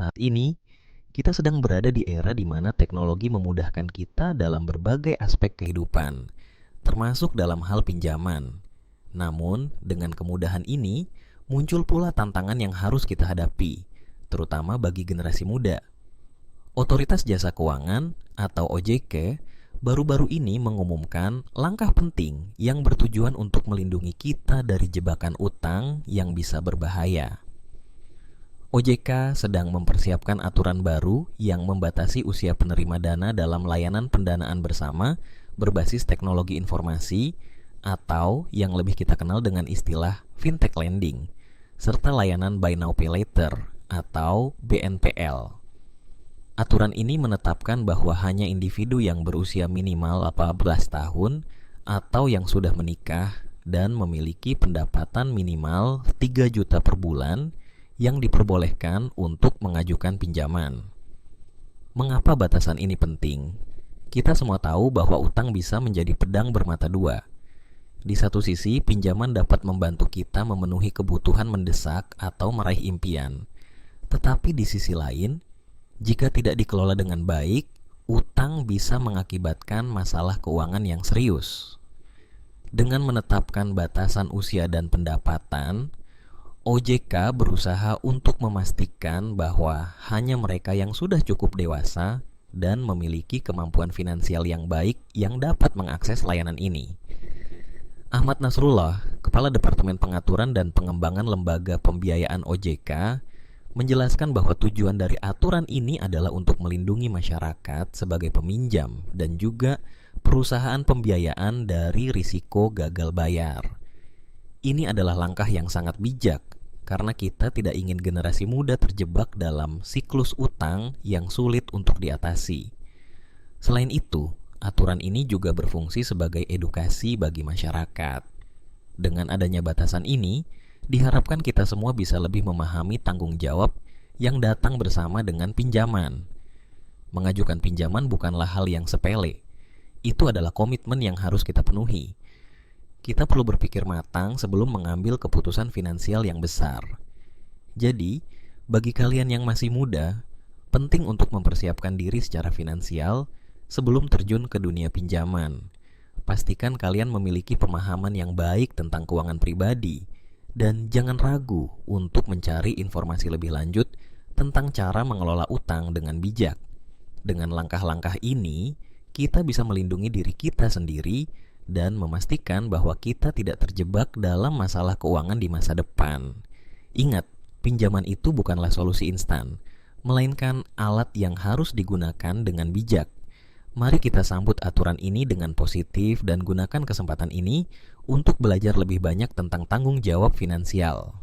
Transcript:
Saat ini, kita sedang berada di era di mana teknologi memudahkan kita dalam berbagai aspek kehidupan, termasuk dalam hal pinjaman. Namun, dengan kemudahan ini, muncul pula tantangan yang harus kita hadapi, terutama bagi generasi muda. Otoritas Jasa Keuangan atau OJK baru-baru ini mengumumkan langkah penting yang bertujuan untuk melindungi kita dari jebakan utang yang bisa berbahaya. OJK sedang mempersiapkan aturan baru yang membatasi usia penerima dana dalam layanan pendanaan bersama berbasis teknologi informasi atau yang lebih kita kenal dengan istilah fintech lending, serta layanan buy now pay later atau BNPL. Aturan ini menetapkan bahwa hanya individu yang berusia minimal 18 tahun atau yang sudah menikah dan memiliki pendapatan minimal 3 juta per bulan yang diperbolehkan untuk mengajukan pinjaman. Mengapa batasan ini penting? Kita semua tahu bahwa utang bisa menjadi pedang bermata dua. Di satu sisi, pinjaman dapat membantu kita memenuhi kebutuhan mendesak atau meraih impian. Tetapi di sisi lain, jika tidak dikelola dengan baik, utang bisa mengakibatkan masalah keuangan yang serius. Dengan menetapkan batasan usia dan pendapatan, OJK berusaha untuk memastikan bahwa hanya mereka yang sudah cukup dewasa dan memiliki kemampuan finansial yang baik yang dapat mengakses layanan ini. Ahmad Nasrullah, Kepala Departemen Pengaturan dan Pengembangan Lembaga Pembiayaan OJK, menjelaskan bahwa tujuan dari aturan ini adalah untuk melindungi masyarakat sebagai peminjam dan juga perusahaan pembiayaan dari risiko gagal bayar. Ini adalah langkah yang sangat bijak karena kita tidak ingin generasi muda terjebak dalam siklus utang yang sulit untuk diatasi. Selain itu, aturan ini juga berfungsi sebagai edukasi bagi masyarakat. Dengan adanya batasan ini, diharapkan kita semua bisa lebih memahami tanggung jawab yang datang bersama dengan pinjaman. Mengajukan pinjaman bukanlah hal yang sepele. Itu adalah komitmen yang harus kita penuhi. Kita perlu berpikir matang sebelum mengambil keputusan finansial yang besar. Jadi, bagi kalian yang masih muda, penting untuk mempersiapkan diri secara finansial sebelum terjun ke dunia pinjaman. Pastikan kalian memiliki pemahaman yang baik tentang keuangan pribadi, dan jangan ragu untuk mencari informasi lebih lanjut tentang cara mengelola utang dengan bijak. Dengan langkah-langkah ini, kita bisa melindungi diri kita sendiri dan memastikan bahwa kita tidak terjebak dalam masalah keuangan di masa depan. Ingat, pinjaman itu bukanlah solusi instan, melainkan alat yang harus digunakan dengan bijak. Mari kita sambut aturan ini dengan positif dan gunakan kesempatan ini untuk belajar lebih banyak tentang tanggung jawab finansial.